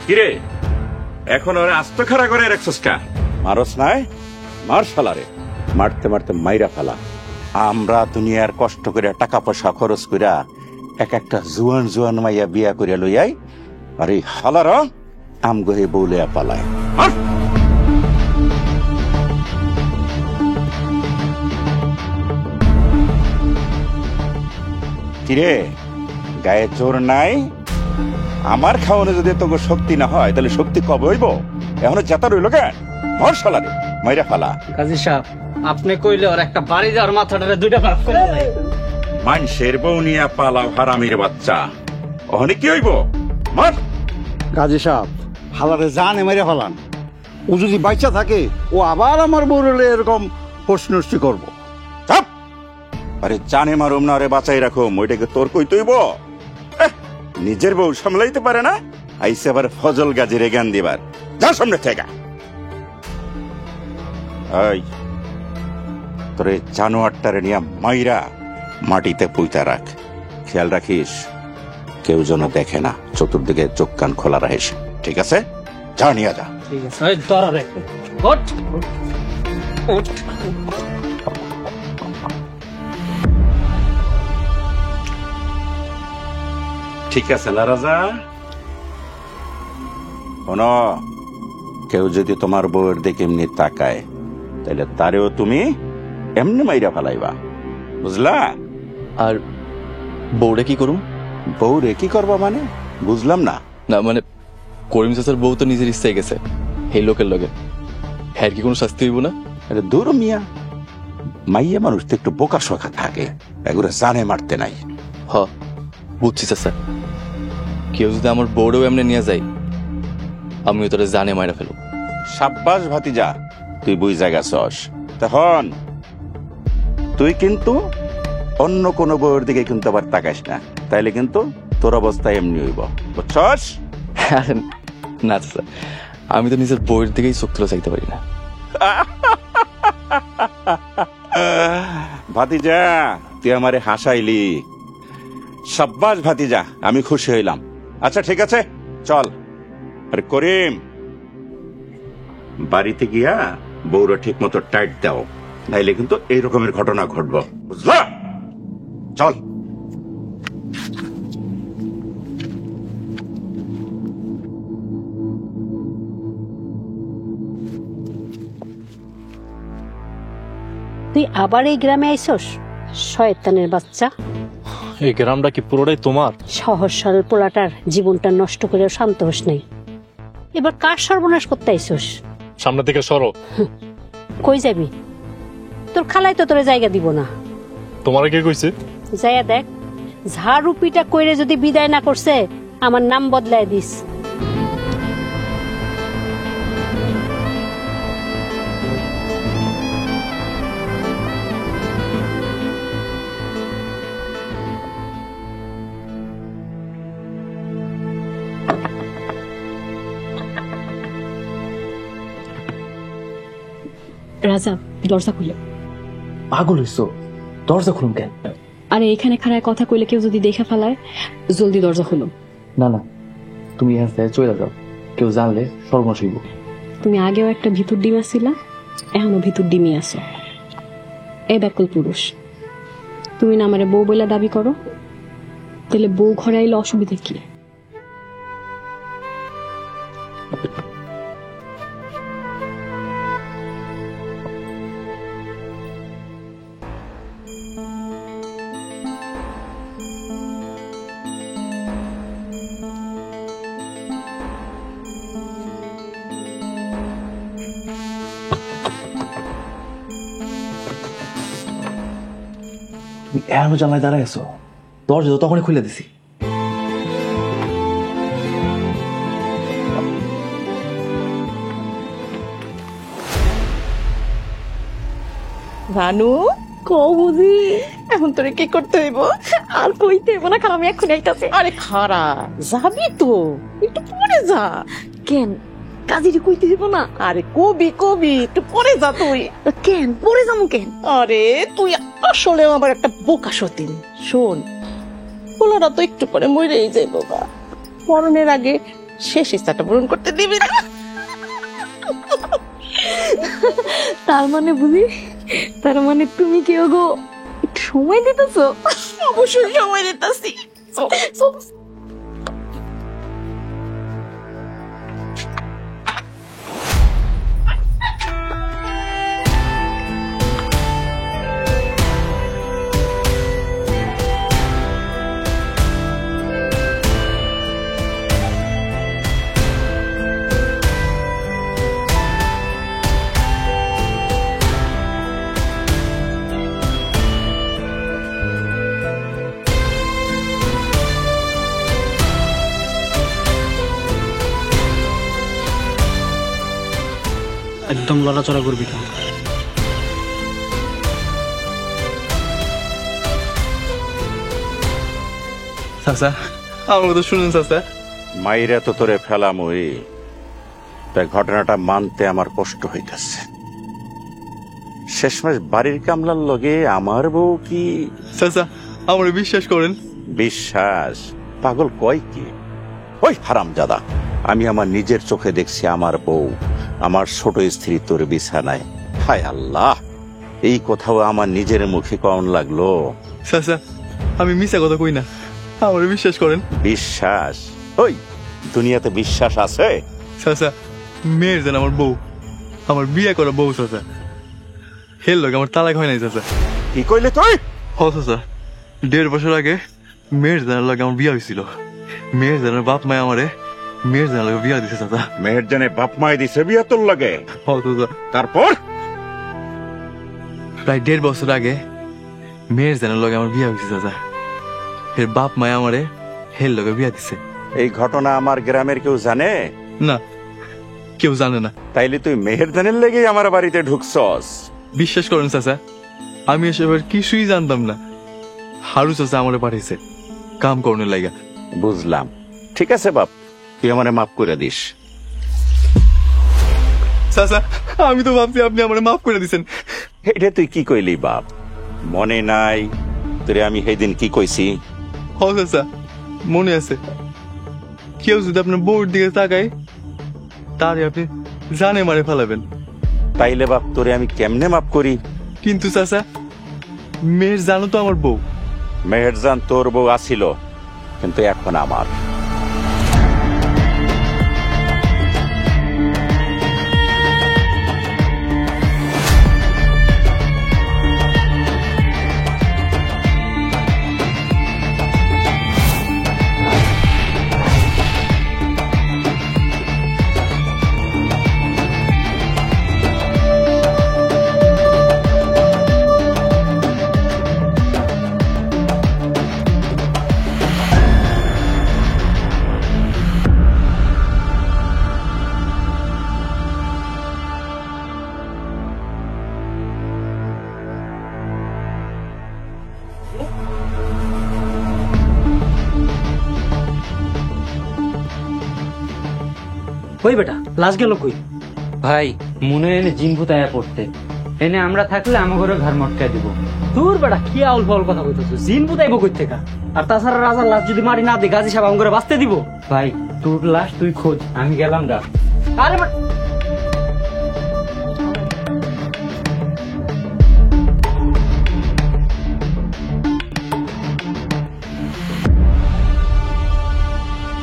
কিরে এখন ওরা আস্ত খাড়া করে রাখছস কা? মারস নাই, মার শালারে, মারতে মারতে মাইরা ফেলা। আমরা দুনিয়ার কষ্ট করে টাকা পয়সা খরচ কইরা এক একটা জুয়ান জুয়ান মাইয়া বিয়া করে লইয়াই, আর এই হালার আমগো হে বউলিয়া পালায়। কিরে গায়ে জোর নাই? আমার খাওয়ানো যদি তোকে শক্তি না হয় তাহলে শক্তি কবে হইব? এখনো জেতা রইল কেন? মর শালারে, মাইরা ফালা। কাজী সাহেব আপনি কইলে ওর একটা বাড়ি দেওয়ার মাথাটারে দুইটা ভাগ করে দেয়। মানুষের বউ নিয়া পালাও হারামির বাচ্চা, ওখানে কি হইব? মার। কাজী সাহেব হালারে জানে মেরে ফেলান। ও যদি বাচ্চা থাকে ও আবার আমার বউরে এরকম প্রশ্নষ্টি করবো। চাপ। আরে জানে মারুম না, আরে বাঁচাই রাখুম, ওইটাকে তোর কই তৈব? নিজের বউ সামলাইতে পারে না, আইসে আবার ফজল গাজিরে জ্ঞান দিবার। যা সামনে থেকে। এই তোর এই জানোয়ারটারে নিয়ে মাইরা মাটিতে পুইতা রাখ। খেয়াল রাখিস কেউ যেন দেখে না, চতুর্দিকে চোখ কান খোলা রাখিস, ঠিক আছে? যা নিয়ে যা। ঠিক আছে, ওই ধরো রে। ওঠ ওঠ। ঠিক আছে রাজা। শোনো, কেউ যদি তোমার বউয়ের দিকে এমনি তাকায় তাহলে তারেও তুমি এমনি মাইরা ফেলাইবা, বুঝলা? আর বউরে কি করুম? বউরে কি করবা মানে? বুঝলাম না। না মানে করিম চাচার বউ তো নিজের ইচ্ছায় গেছে এই লোকের লগে, হ্যাঁ কি কোনো শাস্তি হইব না? আরে দূর মিয়া, মাইয়া মানুষ তো একটু বোকা শোকা থাকে, এগুলো জানে মারতে নাই। হ বুঝছি চাচা, কেউ যদি আমার বউরেও এমনি নিয়ে যায় আমিও তোরা জানে মাইরা ফেলব। সাব্বাস ভাতিজা, তুই বুঝ জায়গা চস। তখন তুই কিন্তু অন্য কোন বউয়ের দিকে কিন্তু আবার তাকাইস না, তাইলে কিন্তু তোর অবস্থা এমনি হইব, বুঝছস? আরে না চাচা, আমি তো নিজের বউয়ের দিকেই চোখ তুলে চাইতে পারি না। ভাতিজা তুই আমারে হাসাইলি, সাব্বাস ভাতিজা, আমি খুশি হইলাম। আচ্ছা ঠিক আছে চল। আরে করিম, বাড়িতে গিয়া বউরা ঠিক মতো টাইট দাও, নাইলে কিন্তু এই রকমের ঘটনা ঘটবো, বুঝলা? চল। তুই আবার এই গ্রামে আইসস? শয়তানের বাচ্চা। এই গ্রামটা কি পুরোটাই তোমার? সহজ সরল পোলাটার জীবনটা নষ্ট করেও শান্ত হোস নাই, এবার কার সর্বনাশ করতে আইসস? সামনে থেকে সরো। কই যাবি? তোর খালাই তো তোরে জায়গা দিব না। তোমারে কে কইছে? যাইয়া দেখ, ঝাড়ুপিটা কইরে যদি বিদায় না করছে আমার নাম বদলায় দিস। রাজা দরজা খুলে। পাগল হইছো? দরজা খুলুম কেন? আরে এখানে খাড়ায় কথা কইলে কেউ যদি দেখে ফেলায়, জলদি দরজা খুলো। না না, তুমি এখান থেকে চলে যাও, কেউ জানলে সর্বনাশ হইব। তুমি আগেও একটা ভিতর ডিম আসছিলা, এখনো ভিতর ডিমই আছো। এই ব্যাকুল পুরুষ, তুমি না আমারে বউ বইলা দাবি করো, তাহলে বউ ঘরে আইলে অসুবিধা কি? তুমি এখনো জানলায় দাঁড়ায় আছো, দরজা তো তখনই খুলে দিছি। ভানু কবুজি, এখন তোরে কি করতে হইব? আর কইতে হইব না, কারণ আমি এখন আইতাছি। আরে খারা যাবি তো, একটু পরে যা। কেন কাজিরে কইতে হইব না? আরে কবি কবি, একটু পরে যা তুই। কেন পরে যাবো কেন? আরে তুই আসলে আমার একটা বোকা সতীন। শোন, পোলাটা তো একটু পরে মরেই যাইব, বা মরণের আগে শেষ ইচ্ছাটা পূরণ করতে দিবি না? তার মানে বুঝি, তার মানে তুমি কি গো একটু সময় দিতেছো? অবশ্যই সময় দিতেছি। একদম লড়াচড়া করবি না। চাচা আমার কথা শুনুন চাচা। মাইরা তো তোরে ফেলাম ওই, তাই ঘটনাটা মানতে আমার কষ্ট হইতেছে। শেষমেশ বাড়ির কামলার লগে আমার বউ কি? চাচা আমার বিশ্বাস করেন। বিশ্বাস? পাগল কয় কি? ওই হারামজাদা, আমি আমার নিজের চোখে দেখছি আমার বউ, আমার ছোট স্ত্রী তোর বিছানায়। হায় আল্লাহ, এই কথাও আমার নিজের মুখে কেমন লাগলো। চাচা আমি মিছা কথা কই না, আমার বিশ্বাস করেন। বিশ্বাস? ওই দুনিয়াতে বিশ্বাস আছে? চাচা মেয়ের যেন আমার বউ, আমার বিয়ে করা বউ চাচা, হেল লোক আমার তালাক হয় নাই চাচা। কি কইলে তুই? হ চাচা, 1.5 বছর আগে মেয়ের জানার লাগে আমার বিয়ে হয়েছিল। মেয়ের জানার বাপ মায় আমারে মেয়ের জানার লাগে বিয়া দিছে চাচা। মেয়ের জানে বাপ মায় দিছে বিয়া তোর লাগে? হ চাচা। তারপর প্রায় 1.5 বছর আগে মেয়ের জানার লগে আমার বিয়া হয়েছে চাচা। এর বাপ মায় আমারে হেল লগে বিয়া দিছে। এই ঘটনা আমার গ্রামের কেউ জানে না, কেউ জানে না। তাইলে তুই মেহেরদানের লেগে আমার বাড়িতে ঢুকছস? বিশ্বাস করেন চাচা, আমি এসবের কিছুই জানতাম না। হারু চাচা আমারে পাঠিয়েছে কাম করণের লাগা। বুঝলাম, ঠিক আছে বাপ, তুই আমারে মাফ করে দিস। চাচা আমি তো ভাবছি আপনি আমারে মাফ করে দিছেন। এটা তুই কি কইলি বাপ? মনে নাই তোরে আমি সেদিন কি কইছি? হ চাচা মনে আছে, কেউ যদি আপনার বউর দিকে তাকায় তারে আপনি জানে মারে ফেলাবেন। তাইলে বাপ তোরে আমি কেমনে মাফ করি? কিন্তু চাচা মেয়ের জানো তো আমার বউ। মেহেরজান তোর বউ আসিল, কিন্তু এখন আমার। কই বেটা, লাশ গেল কই? ভাই মনে এনে জিন ভূতায়া পড়তে, এনে আমরা থাকলে আমার ঘরে ঘর মটকায় দিব। তোর বেটা কি আউল ফাউল কথা কইতেছ? জিন ভূতাইব কই থেকে? আর তাছাড়া রাজার লাশ যদি মারি না দে, গাজী সাহেব আমার ঘরে বাঁচতে দিব? ভাই তোর লাশ তুই খোঁজ, আমি গেলাম। আরে